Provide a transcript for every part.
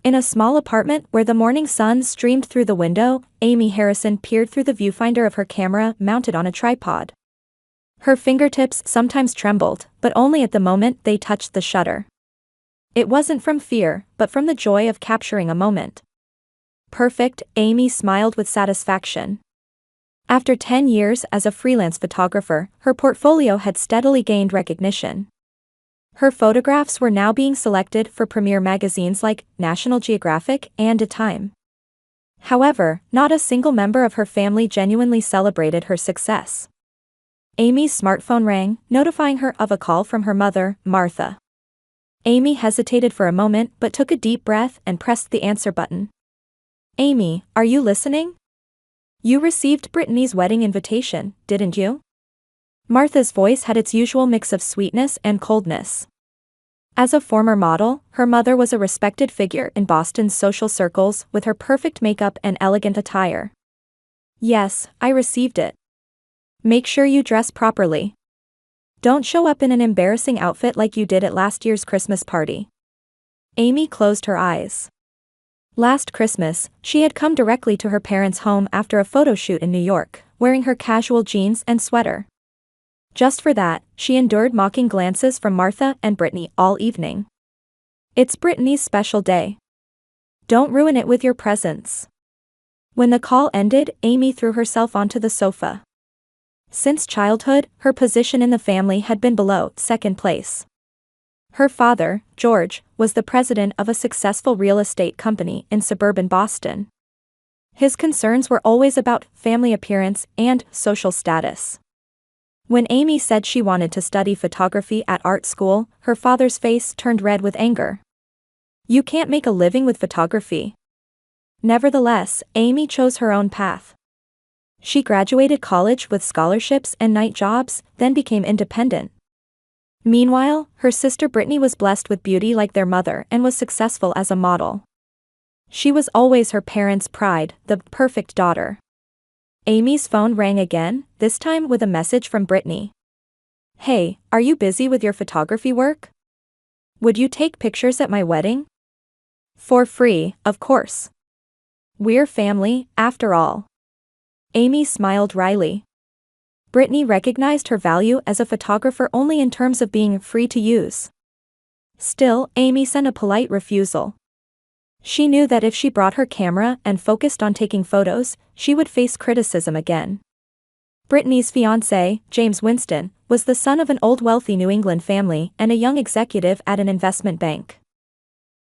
In a small apartment where the morning sun streamed through the window, Amy Harrison peered through the viewfinder of her camera mounted on a tripod. Her fingertips sometimes trembled, but only at the moment they touched the shutter. It wasn't from fear, but from the joy of capturing a moment. Perfect, Amy smiled with satisfaction. After 10 years as a freelance photographer, her portfolio had steadily gained recognition. Her photographs were now being selected for premier magazines like National Geographic and Time. However, not a single member of her family genuinely celebrated her success. Amy's smartphone rang, notifying her of a call from her mother, Martha. Amy hesitated for a moment but took a deep breath and pressed the answer button. "Amy, are you listening? You received Brittany's wedding invitation, didn't you?" Martha's voice had its usual mix of sweetness and coldness. As a former model, her mother was a respected figure in Boston's social circles with her perfect makeup and elegant attire. "Yes, I received it. Make sure you dress properly. Don't show up in an embarrassing outfit like you did at last year's Christmas party." Amy closed her eyes. Last Christmas, she had come directly to her parents' home after a photo shoot in New York, wearing her casual jeans and sweater. Just for that, she endured mocking glances from Martha and Brittany all evening. "It's Brittany's special day. Don't ruin it with your presence." When the call ended, Amy threw herself onto the sofa. Since childhood, her position in the family had been below second place. Her father, George, was the president of a successful real estate company in suburban Boston. His concerns were always about family appearance and social status. When Amy said she wanted to study photography at art school, her father's face turned red with anger. "You can't make a living with photography." Nevertheless, Amy chose her own path. She graduated college with scholarships and night jobs, then became independent. Meanwhile, her sister Brittany was blessed with beauty like their mother and was successful as a model. She was always her parents' pride, the perfect daughter. Amy's phone rang again, this time with a message from Brittany. "Hey, are you busy with your photography work? Would you take pictures at my wedding?" "For free, of course. We're family, after all." Amy smiled wryly. Brittany recognized her value as a photographer only in terms of being free to use. Still, Amy sent a polite refusal. She knew that if she brought her camera and focused on taking photos, she would face criticism again. Brittany's fiancé, James Winston, was the son of an old wealthy New England family and a young executive at an investment bank.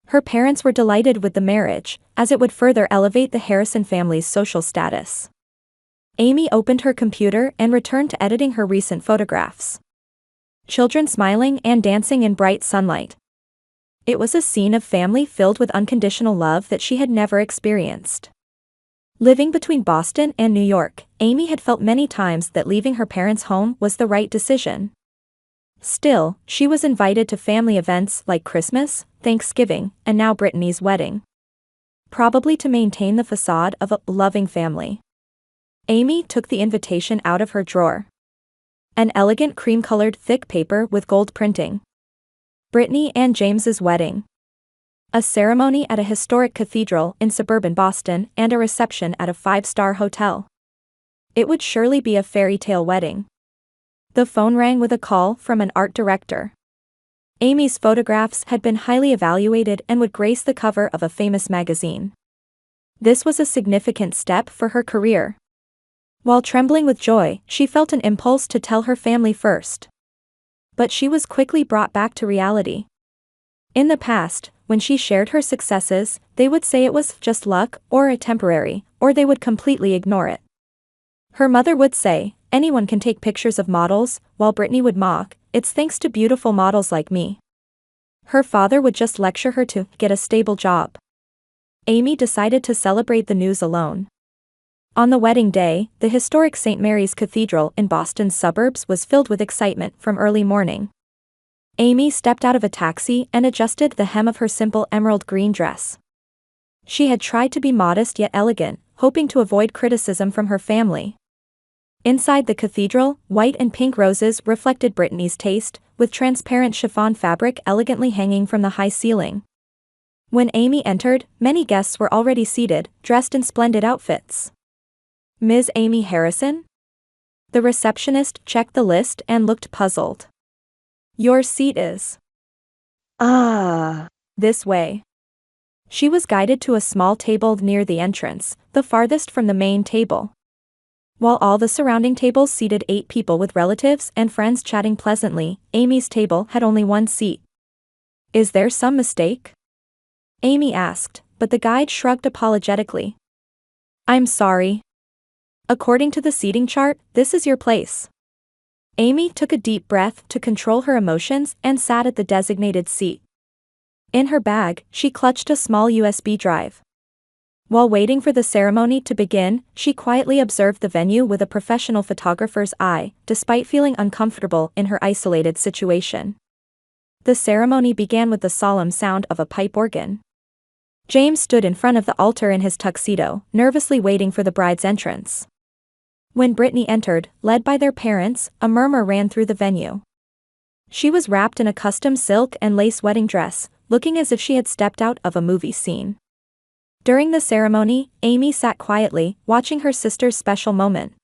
Her parents were delighted with the marriage, as it would further elevate the Harrison family's social status. Amy opened her computer and returned to editing her recent photographs. Children smiling and dancing in bright sunlight. It was a scene of family filled with unconditional love that she had never experienced. Living between Boston and New York, Amy had felt many times that leaving her parents' home was the right decision. Still, she was invited to family events like Christmas, Thanksgiving, and now Brittany's wedding. Probably to maintain the facade of a loving family. Amy took the invitation out of her drawer. An elegant cream-colored thick paper with gold printing. Brittany and James's wedding. A ceremony at a historic cathedral in suburban Boston and a reception at a 5-star hotel. It would surely be a fairy tale wedding. The phone rang with a call from an art director. Amy's photographs had been highly evaluated and would grace the cover of a famous magazine. This was a significant step for her career. While trembling with joy, she felt an impulse to tell her family first. But she was quickly brought back to reality. In the past, when she shared her successes, they would say it was just luck or a temporary, or they would completely ignore it. Her mother would say, "Anyone can take pictures of models," while Brittany would mock, "It's thanks to beautiful models like me." Her father would just lecture her to get a stable job. Amy decided to celebrate the news alone. On the wedding day, the historic St. Mary's Cathedral in Boston's suburbs was filled with excitement from early morning. Amy stepped out of a taxi and adjusted the hem of her simple emerald green dress. She had tried to be modest yet elegant, hoping to avoid criticism from her family. Inside the cathedral, white and pink roses reflected Brittany's taste, with transparent chiffon fabric elegantly hanging from the high ceiling. When Amy entered, many guests were already seated, dressed in splendid outfits. Ms. Amy Harrison? The receptionist checked the list and looked puzzled. Your seat is this way. She was guided to a small table near the entrance, the farthest from the main table. While all the surrounding tables seated 8 people with relatives and friends chatting pleasantly, Amy's table had only 1 seat. Is there some mistake? Amy asked, but the guide shrugged apologetically. I'm sorry. According to the seating chart, this is your place. Amy took a deep breath to control her emotions and sat at the designated seat. In her bag, she clutched a small USB drive. While waiting for the ceremony to begin, she quietly observed the venue with a professional photographer's eye, despite feeling uncomfortable in her isolated situation. The ceremony began with the solemn sound of a pipe organ. James stood in front of the altar in his tuxedo, nervously waiting for the bride's entrance. When Brittany entered, led by their parents, a murmur ran through the venue. She was wrapped in a custom silk and lace wedding dress, looking as if she had stepped out of a movie scene. During the ceremony, Amy sat quietly, watching her sister's special moment.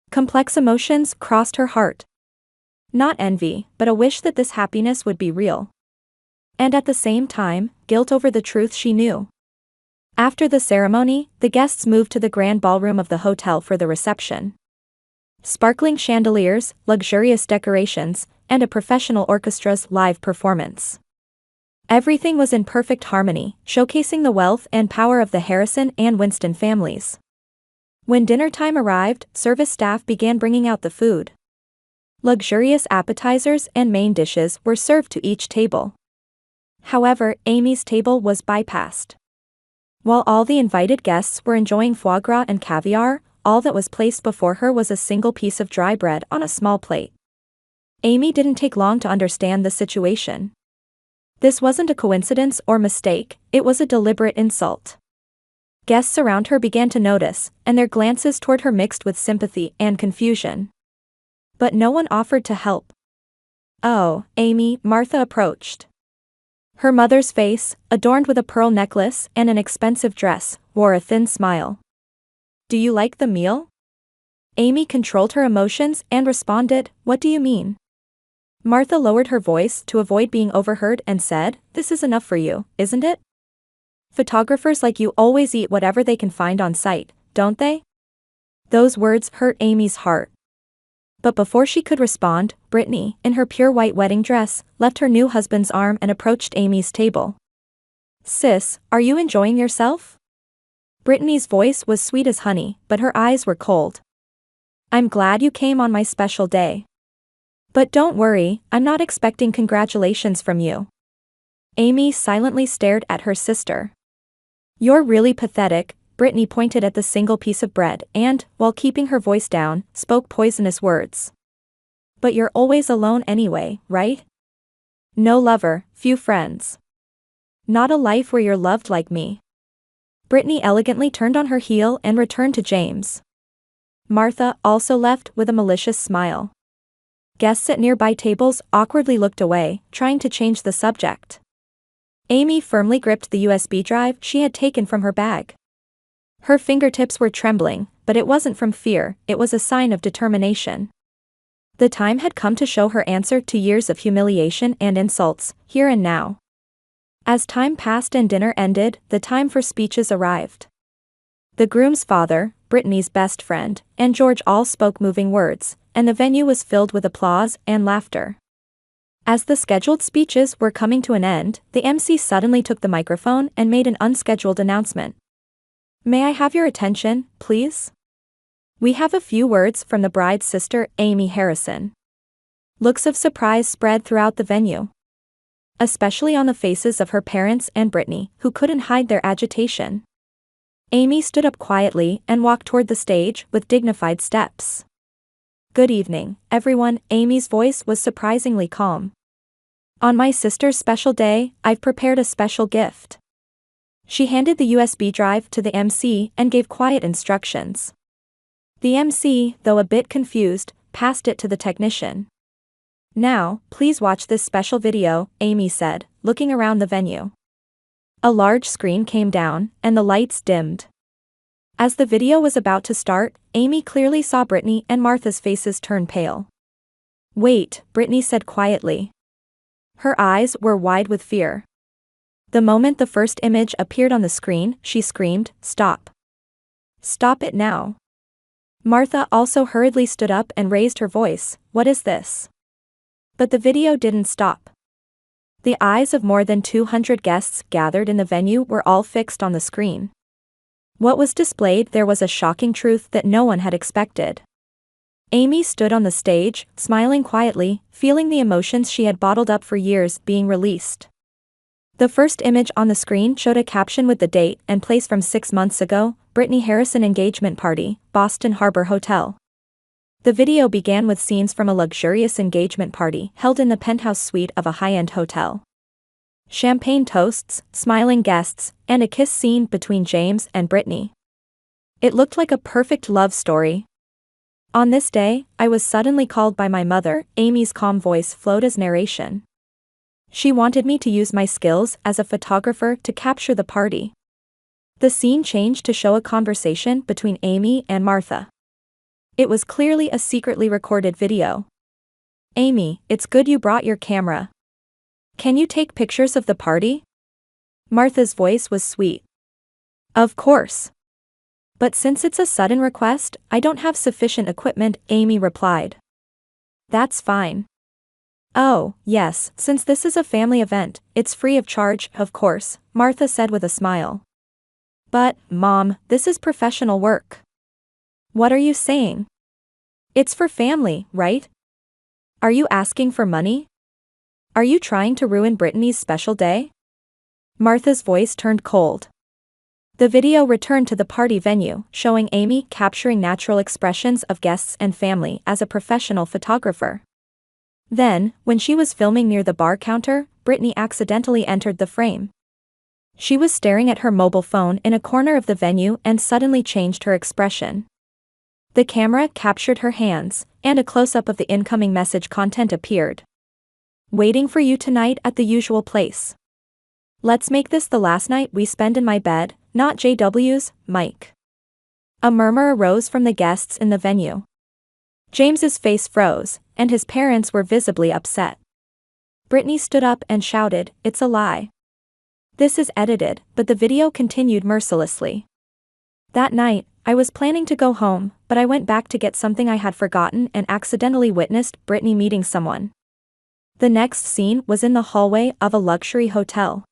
Complex emotions crossed her heart. Not envy, but a wish that this happiness would be real. And at the same time, guilt over the truth she knew. After the ceremony, the guests moved to the grand ballroom of the hotel for the reception. Sparkling chandeliers, luxurious decorations, and a professional orchestra's live performance. Everything was in perfect harmony, showcasing the wealth and power of the Harrison and Winston families. When dinner time arrived, service staff began bringing out the food. Luxurious appetizers and main dishes were served to each table. However, Amy's table was bypassed. While all the invited guests were enjoying foie gras and caviar, all that was placed before her was a single piece of dry bread on a small plate. Amy didn't take long to understand the situation. This wasn't a coincidence or mistake, it was a deliberate insult. Guests around her began to notice, and their glances toward her mixed with sympathy and confusion. But no one offered to help. Oh, Amy, Martha approached. Her mother's face, adorned with a pearl necklace and an expensive dress, wore a thin smile. Do you like the meal? Amy controlled her emotions and responded, what do you mean? Martha lowered her voice to avoid being overheard and said, this is enough for you, isn't it? Photographers like you always eat whatever they can find on site, don't they? Those words hurt Amy's heart. But before she could respond, Brittany, in her pure white wedding dress, left her new husband's arm and approached Amy's table. Sis, are you enjoying yourself? Brittany's voice was sweet as honey, but her eyes were cold. I'm glad you came on my special day. But don't worry, I'm not expecting congratulations from you. Amy silently stared at her sister. You're really pathetic, Brittany pointed at the single piece of bread and, while keeping her voice down, spoke poisonous words. But you're always alone anyway, right? No lover, few friends. Not a life where you're loved like me. Brittany elegantly turned on her heel and returned to James. Martha also left with a malicious smile. Guests at nearby tables awkwardly looked away, trying to change the subject. Amy firmly gripped the USB drive she had taken from her bag. Her fingertips were trembling, but it wasn't from fear, it was a sign of determination. The time had come to show her answer to years of humiliation and insults, here and now. As time passed and dinner ended, the time for speeches arrived. The groom's father, Brittany's best friend, and George all spoke moving words, and the venue was filled with applause and laughter. As the scheduled speeches were coming to an end, the MC suddenly took the microphone and made an unscheduled announcement. May I have your attention, please? We have a few words from the bride's sister, Amy Harrison. Looks of surprise spread throughout the venue. Especially on the faces of her parents and Brittany, who couldn't hide their agitation. Amy stood up quietly and walked toward the stage with dignified steps. Good evening, everyone, Amy's voice was surprisingly calm. On my sister's special day, I've prepared a special gift. She handed the USB drive to the MC and gave quiet instructions. The MC, though a bit confused, passed it to the technician. Now, please watch this special video, Amy said, looking around the venue. A large screen came down, and the lights dimmed. As the video was about to start, Amy clearly saw Brittany and Martha's faces turn pale. "Wait," Brittany said quietly. Her eyes were wide with fear. The moment the first image appeared on the screen, she screamed, "Stop! Stop it now!" Martha also hurriedly stood up and raised her voice, "What is this?" But the video didn't stop. The eyes of more than 200 guests gathered in the venue were all fixed on the screen. What was displayed there was a shocking truth that no one had expected. Amy stood on the stage, smiling quietly, feeling the emotions she had bottled up for years being released. The first image on the screen showed a caption with the date and place from 6 months ago, Brittany Harrison engagement party, Boston Harbor Hotel. The video began with scenes from a luxurious engagement party held in the penthouse suite of a high-end hotel. Champagne toasts, smiling guests, and a kiss scene between James and Brittany. It looked like a perfect love story. "On this day, I was suddenly called by my mother," Amy's calm voice flowed as narration. "She wanted me to use my skills as a photographer to capture the party." The scene changed to show a conversation between Amy and Martha. It was clearly a secretly recorded video. "Amy, it's good you brought your camera. Can you take pictures of the party?" Martha's voice was sweet. "Of course. But since it's a sudden request, I don't have sufficient equipment," Amy replied. "That's fine. Oh, yes, since this is a family event, it's free of charge, of course," Martha said with a smile. "But, Mom, this is professional work." "What are you saying? It's for family, right? Are you asking for money? Are you trying to ruin Brittany's special day?" Martha's voice turned cold. The video returned to the party venue, showing Amy capturing natural expressions of guests and family as a professional photographer. Then, when she was filming near the bar counter, Brittany accidentally entered the frame. She was staring at her mobile phone in a corner of the venue and suddenly changed her expression. The camera captured her hands, and a close-up of the incoming message content appeared. "Waiting for you tonight at the usual place. Let's make this the last night we spend in my bed, not JW's, Mike." A murmur arose from the guests in the venue. James's face froze, and his parents were visibly upset. Brittany stood up and shouted, "It's a lie. This is edited," but the video continued mercilessly. "That night, I was planning to go home, but I went back to get something I had forgotten and accidentally witnessed Brittany meeting someone." The next scene was in the hallway of a luxury hotel.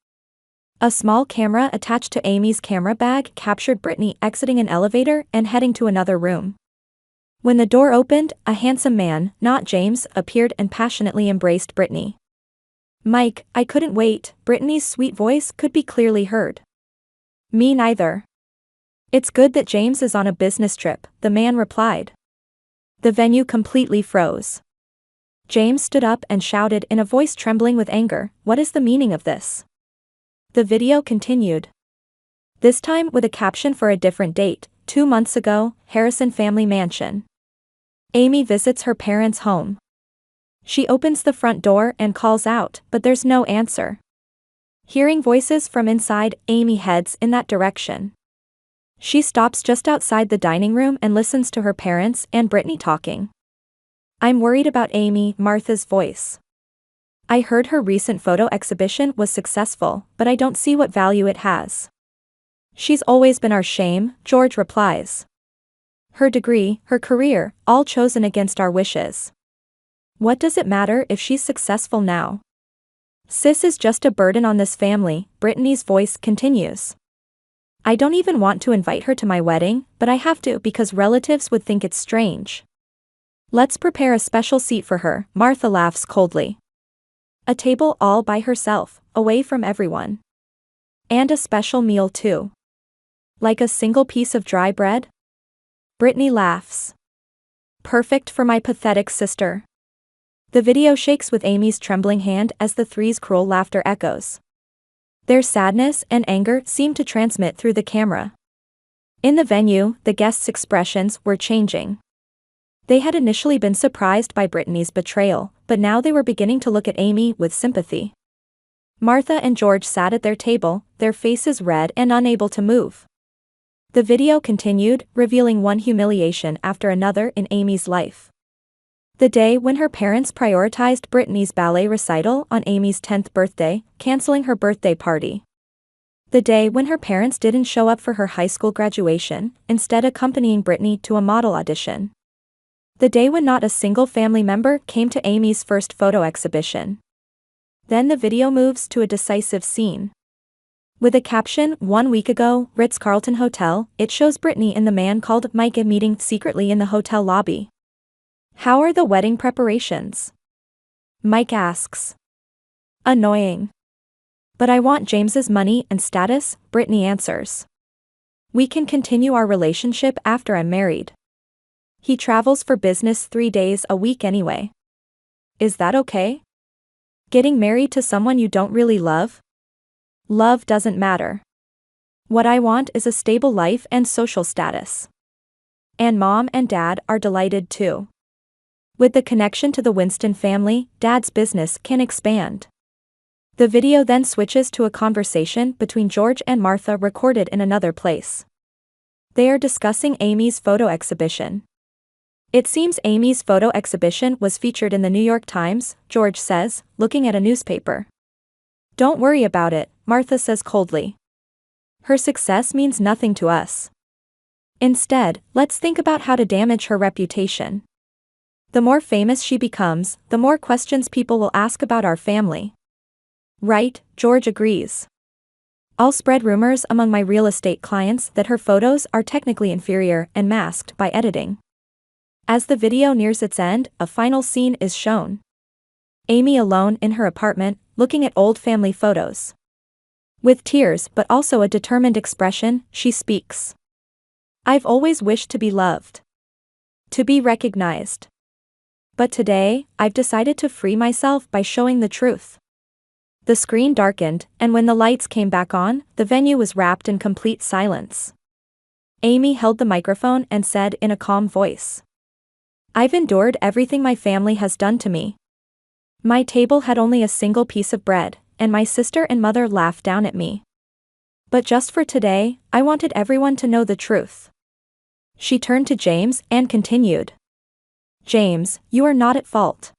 A small camera attached to Amy's camera bag captured Brittany exiting an elevator and heading to another room. When the door opened, a handsome man, not James, appeared and passionately embraced Brittany. "Mike, I couldn't wait," Brittany's sweet voice could be clearly heard. "Me neither. It's good that James is on a business trip," the man replied. The venue completely froze. James stood up and shouted in a voice trembling with anger, "What is the meaning of this?" The video continued. This time with a caption for a different date, 2 months ago, Harrison family mansion. Amy visits her parents' home. She opens the front door and calls out, but there's no answer. Hearing voices from inside, Amy heads in that direction. She stops just outside the dining room and listens to her parents and Brittany talking. "I'm worried about Amy," Martha's voice. "I heard her recent photo exhibition was successful, but I don't see what value it has." "She's always been our shame," George replies. "Her degree, her career, all chosen against our wishes. What does it matter if she's successful now? Sis is just a burden on this family," Brittany's voice continues. "I don't even want to invite her to my wedding, but I have to because relatives would think it's strange. Let's prepare a special seat for her," Martha laughs coldly. "A table all by herself, away from everyone. And a special meal too. Like a single piece of dry bread?" Brittany laughs. "Perfect for my pathetic sister." The video shakes with Amy's trembling hand as the three's cruel laughter echoes. Their sadness and anger seem to transmit through the camera. In the venue, the guests' expressions were changing. They had initially been surprised by Brittany's betrayal, but now they were beginning to look at Amy with sympathy. Martha and George sat at their table, their faces red and unable to move. The video continued, revealing one humiliation after another in Amy's life. The day when her parents prioritized Brittany's ballet recital on Amy's 10th birthday, canceling her birthday party. The day when her parents didn't show up for her high school graduation, instead accompanying Brittany to a model audition. The day when not a single family member came to Amy's first photo exhibition. Then the video moves to a decisive scene. With a caption, "1 week ago, Ritz-Carlton Hotel," it shows Brittany and the man called Mike meeting secretly in the hotel lobby. "How are the wedding preparations?" Mike asks. "Annoying. But I want James's money and status," Brittany answers. "We can continue our relationship after I'm married. He travels for business 3 days a week anyway. Is that okay? Getting married to someone you don't really love? Love doesn't matter. What I want is a stable life and social status." And Mom and Dad are delighted too. With the connection to the Winston family, Dad's business can expand. The video then switches to a conversation between George and Martha recorded in another place. They are discussing Amy's photo exhibition. "It seems Amy's photo exhibition was featured in the New York Times," George says, looking at a newspaper. "Don't worry about it," Martha says coldly. "Her success means nothing to us. Instead, let's think about how to damage her reputation. The more famous she becomes, the more questions people will ask about our family." "Right," George agrees. "I'll spread rumors among my real estate clients that her photos are technically inferior and masked by editing." As the video nears its end, a final scene is shown. Amy alone in her apartment, looking at old family photos. With tears but also a determined expression, she speaks. "I've always wished to be loved. To be recognized. But today, I've decided to free myself by showing the truth." The screen darkened, and when the lights came back on, the venue was wrapped in complete silence. Amy held the microphone and said in a calm voice, "I've endured everything my family has done to me. My table had only a single piece of bread, and my sister and mother laughed down at me. But just for today, I wanted everyone to know the truth." She turned to James and continued. "James, you are not at fault.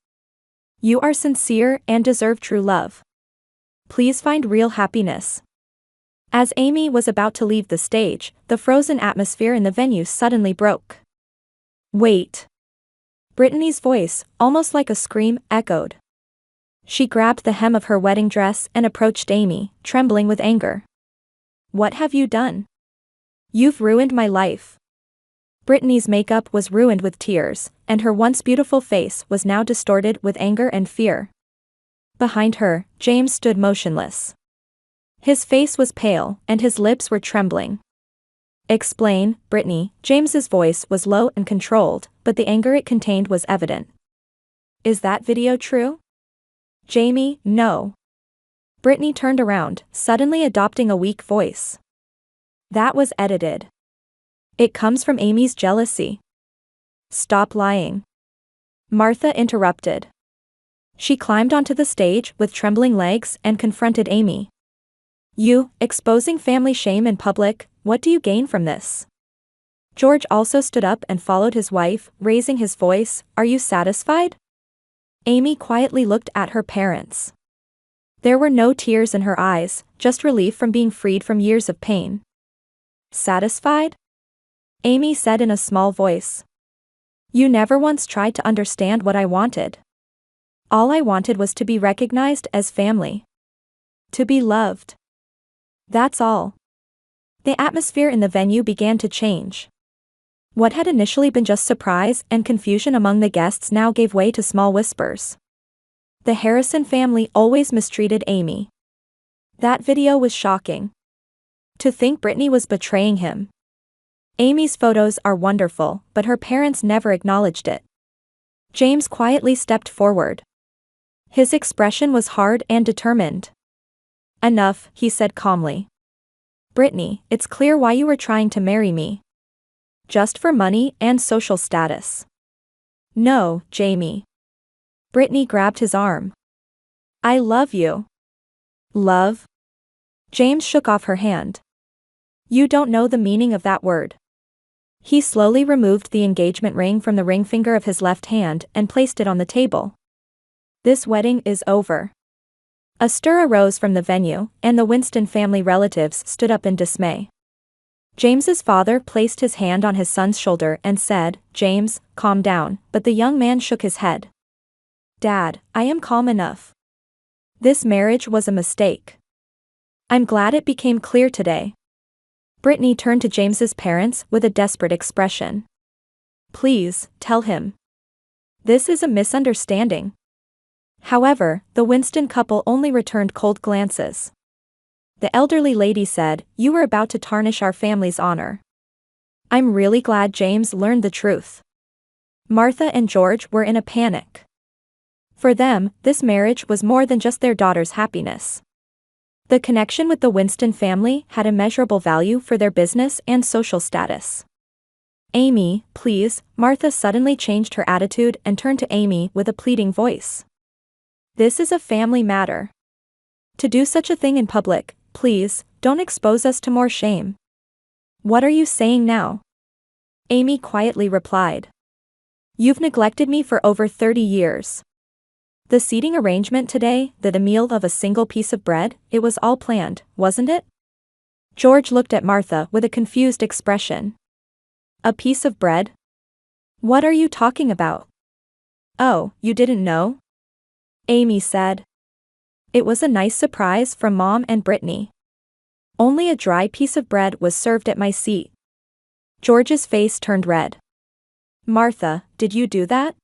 You are sincere and deserve true love. Please find real happiness." As Amy was about to leave the stage, the frozen atmosphere in the venue suddenly broke. "Wait." Brittany's voice, almost like a scream, echoed. She grabbed the hem of her wedding dress and approached Amy, trembling with anger. "What have you done? You've ruined my life." Brittany's makeup was ruined with tears, and her once beautiful face was now distorted with anger and fear. Behind her, James stood motionless. His face was pale, and his lips were trembling. "Explain, Brittany." James's voice was low and controlled, but the anger it contained was evident. "Is that video true?" "Jamie, no." Brittany turned around, suddenly adopting a weak voice. "That was edited. It comes from Amy's jealousy." "Stop lying." Martha interrupted. She climbed onto the stage with trembling legs and confronted Amy. "You, exposing family shame in public, what do you gain from this?" George also stood up and followed his wife, raising his voice, "Are you satisfied?" Amy quietly looked at her parents. There were no tears in her eyes, just relief from being freed from years of pain. "Satisfied?" Amy said in a small voice. "You never once tried to understand what I wanted. All I wanted was to be recognized as family. To be loved. That's all." The atmosphere in the venue began to change. What had initially been just surprise and confusion among the guests now gave way to small whispers. The Harrison family always mistreated Amy. That video was shocking. To think Brittany was betraying him. Amy's photos are wonderful, but her parents never acknowledged it. James quietly stepped forward. His expression was hard and determined. "Enough," he said calmly. "Brittany, it's clear why you were trying to marry me. Just for money and social status." "No, Jamie." Brittany grabbed his arm. "I love you. Love? James shook off her hand. You don't know the meaning of that word. He slowly removed the engagement ring from the ring finger of his left hand and placed it on the table. This wedding is over. A stir arose from the venue, and the Winston family relatives stood up in dismay. James's father placed his hand on his son's shoulder and said, "James, calm down," but the young man shook his head. "Dad, I am calm enough. This marriage was a mistake. I'm glad it became clear today." Brittany turned to James's parents with a desperate expression. "Please, tell him. This is a misunderstanding." However, the Winston couple only returned cold glances. The elderly lady said, "You were about to tarnish our family's honor. I'm really glad James learned the truth." Martha and George were in a panic. For them, this marriage was more than just their daughter's happiness. The connection with the Winston family had immeasurable value for their business and social status. "Amy, please," Martha suddenly changed her attitude and turned to Amy with a pleading voice. "This is a family matter. To do such a thing in public, please, don't expose us to more shame." "What are you saying now?" Amy quietly replied. "You've neglected me for over 30 years. The seating arrangement today, the meal of a single piece of bread, it was all planned, wasn't it?" George looked at Martha with a confused expression. "A piece of bread? What are you talking about?" "Oh, you didn't know?" Amy said. "It was a nice surprise from Mom and Brittany. Only a dry piece of bread was served at my seat." George's face turned red. "Martha, did you do that?"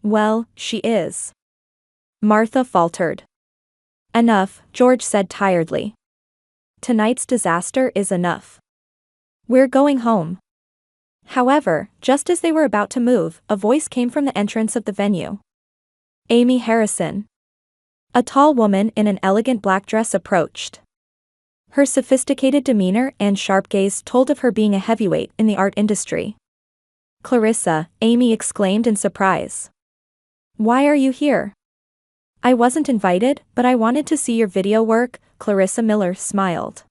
"Well, she is." Martha faltered. "Enough," George said tiredly. "Tonight's disaster is enough. We're going home." However, just as they were about to move, a voice came from the entrance of the venue. "Amy Harrison." A tall woman in an elegant black dress approached. Her sophisticated demeanor and sharp gaze told of her being a heavyweight in the art industry. "Clarissa," Amy exclaimed in surprise. "Why are you here?" "I wasn't invited, but I wanted to see your video work," Clarissa Miller smiled.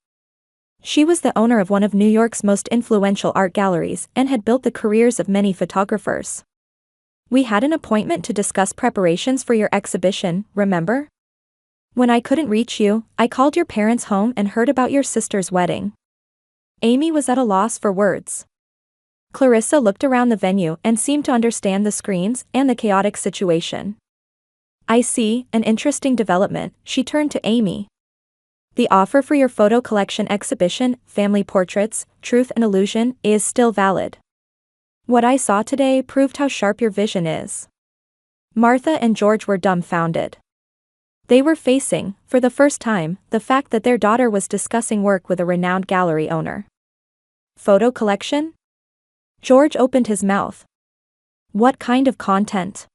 She was the owner of one of New York's most influential art galleries and had built the careers of many photographers. "We had an appointment to discuss preparations for your exhibition, remember? When I couldn't reach you, I called your parents home and heard about your sister's wedding." Amy was at a loss for words. Clarissa looked around the venue and seemed to understand the screens and the chaotic situation. "I see, an interesting development," she turned to Amy. "The offer for your photo collection exhibition, Family Portraits, Truth and Illusion, is still valid. What I saw today proved how sharp your vision is." Martha and George were dumbfounded. They were facing, for the first time, the fact that their daughter was discussing work with a renowned gallery owner. "Photo collection?" George opened his mouth. "What kind of content?"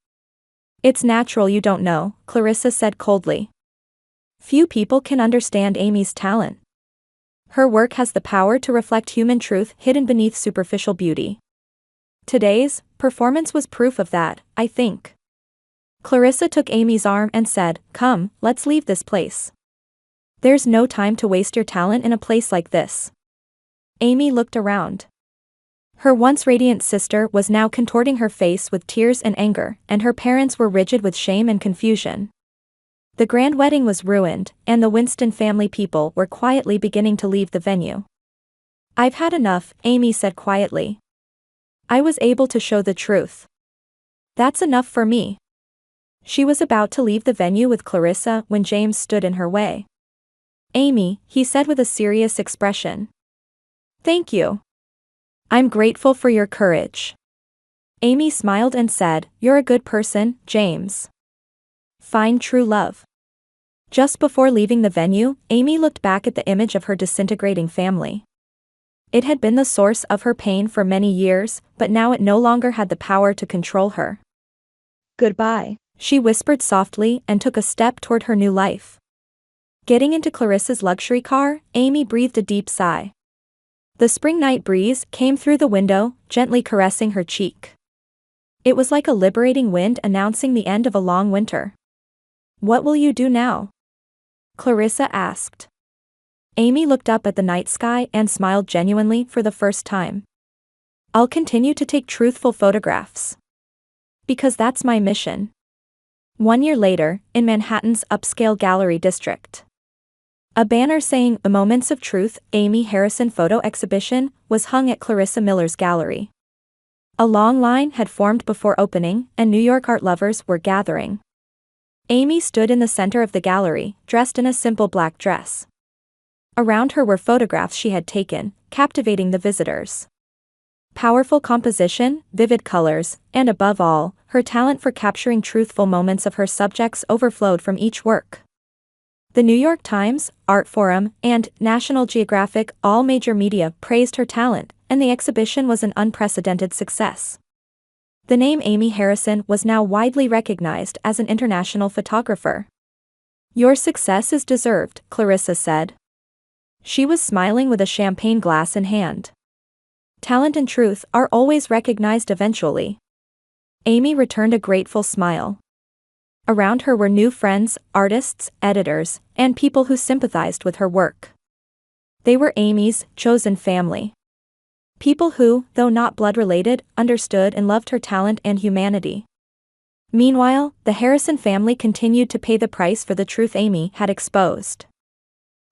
"It's natural you don't know," Clarissa said coldly. "Few people can understand Amy's talent. Her work has the power to reflect human truth hidden beneath superficial beauty. Today's performance was proof of that, I think." Clarissa took Amy's arm and said, "Come, let's leave this place. There's no time to waste your talent in a place like this." Amy looked around. Her once radiant sister was now contorting her face with tears and anger, and her parents were rigid with shame and confusion. The grand wedding was ruined, and the Winston family people were quietly beginning to leave the venue. "I've had enough," Amy said quietly. "I was able to show the truth. That's enough for me." She was about to leave the venue with Clarissa when James stood in her way. "Amy," he said with a serious expression. "Thank you. I'm grateful for your courage." Amy smiled and said, "You're a good person, James. Find true love." Just before leaving the venue, Amy looked back at the image of her disintegrating family. It had been the source of her pain for many years, but now it no longer had the power to control her. "Goodbye," she whispered softly and took a step toward her new life. Getting into Clarissa's luxury car, Amy breathed a deep sigh. The spring night breeze came through the window, gently caressing her cheek. It was like a liberating wind announcing the end of a long winter. "What will you do now?" Clarissa asked. Amy looked up at the night sky and smiled genuinely for the first time. I'll continue to take truthful photographs. Because that's my mission. 1 year later, in Manhattan's upscale gallery district. A banner saying "The Moments of Truth, Amy Harrison Photo Exhibition" was hung at Clarissa Miller's gallery. A long line had formed before opening, and New York art lovers were gathering. Amy stood in the center of the gallery, dressed in a simple black dress. Around her were photographs she had taken, captivating the visitors. Powerful composition, vivid colors, and above all, her talent for capturing truthful moments of her subjects overflowed from each work. The New York Times, Art Forum, and National Geographic, all major media, praised her talent, and the exhibition was an unprecedented success. The name Amy Harrison was now widely recognized as an international photographer. Your success is deserved, Clarissa said. She was smiling with a champagne glass in hand. Talent and truth are always recognized eventually. Amy returned a grateful smile. Around her were new friends, artists, editors, and people who sympathized with her work. They were Amy's chosen family. People who, though not blood-related, understood and loved her talent and humanity. Meanwhile, the Harrison family continued to pay the price for the truth Amy had exposed.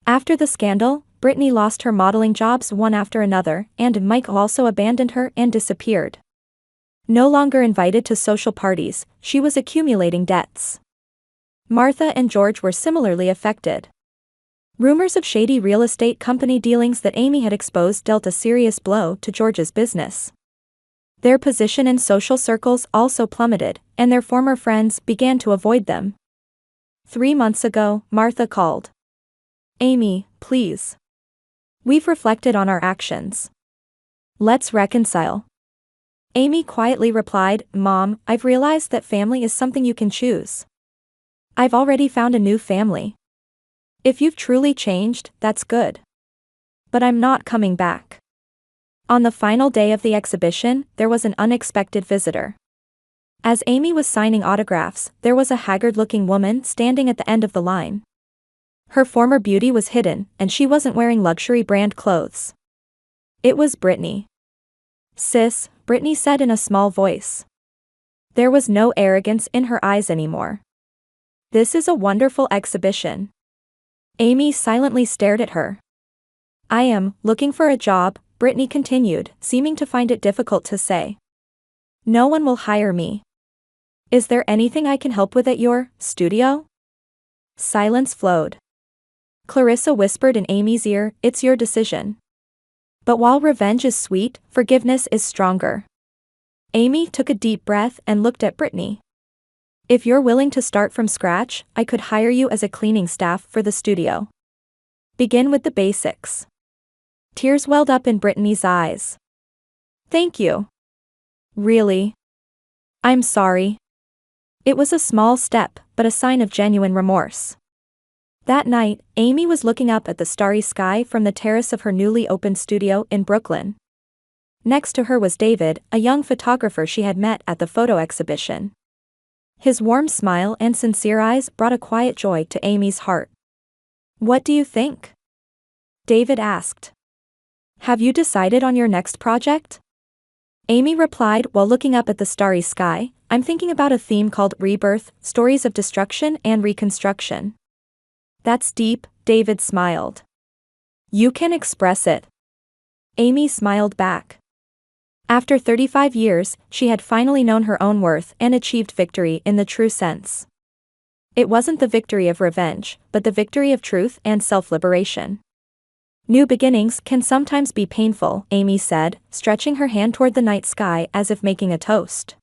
After the scandal, Brittany lost her modeling jobs one after another, and Mike also abandoned her and disappeared. No longer invited to social parties, she was accumulating debts. Martha and George were similarly affected. Rumors of shady real estate company dealings that Amy had exposed dealt a serious blow to George's business. Their position in social circles also plummeted, and their former friends began to avoid them. 3 months ago, Martha called. Amy, please. We've reflected on our actions. Let's reconcile. Amy quietly replied, Mom, I've realized that family is something you can choose. I've already found a new family. If you've truly changed, that's good. But I'm not coming back. On the final day of the exhibition, there was an unexpected visitor. As Amy was signing autographs, there was a haggard-looking woman standing at the end of the line. Her former beauty was hidden, and she wasn't wearing luxury brand clothes. It was Brittany. Sis, Brittany said in a small voice. There was no arrogance in her eyes anymore. This is a wonderful exhibition. Amy silently stared at her. I am looking for a job, Brittany continued, seeming to find it difficult to say. No one will hire me. Is there anything I can help with at your studio? Silence flowed. Clarissa whispered in Amy's ear, it's your decision. But while revenge is sweet, forgiveness is stronger. Amy took a deep breath and looked at Brittany. If you're willing to start from scratch, I could hire you as a cleaning staff for the studio. Begin with the basics. Tears welled up in Brittany's eyes. Thank you. Really? I'm sorry. It was a small step, but a sign of genuine remorse. That night, Amy was looking up at the starry sky from the terrace of her newly opened studio in Brooklyn. Next to her was David, a young photographer she had met at the photo exhibition. His warm smile and sincere eyes brought a quiet joy to Amy's heart. What do you think? David asked. Have you decided on your next project? Amy replied while looking up at the starry sky, I'm thinking about a theme called Rebirth, Stories of Destruction and Reconstruction. That's deep, David smiled. You can express it. Amy smiled back. After 35 years, she had finally known her own worth and achieved victory in the true sense. It wasn't the victory of revenge, but the victory of truth and self-liberation. New beginnings can sometimes be painful, Amy said, stretching her hand toward the night sky as if making a toast.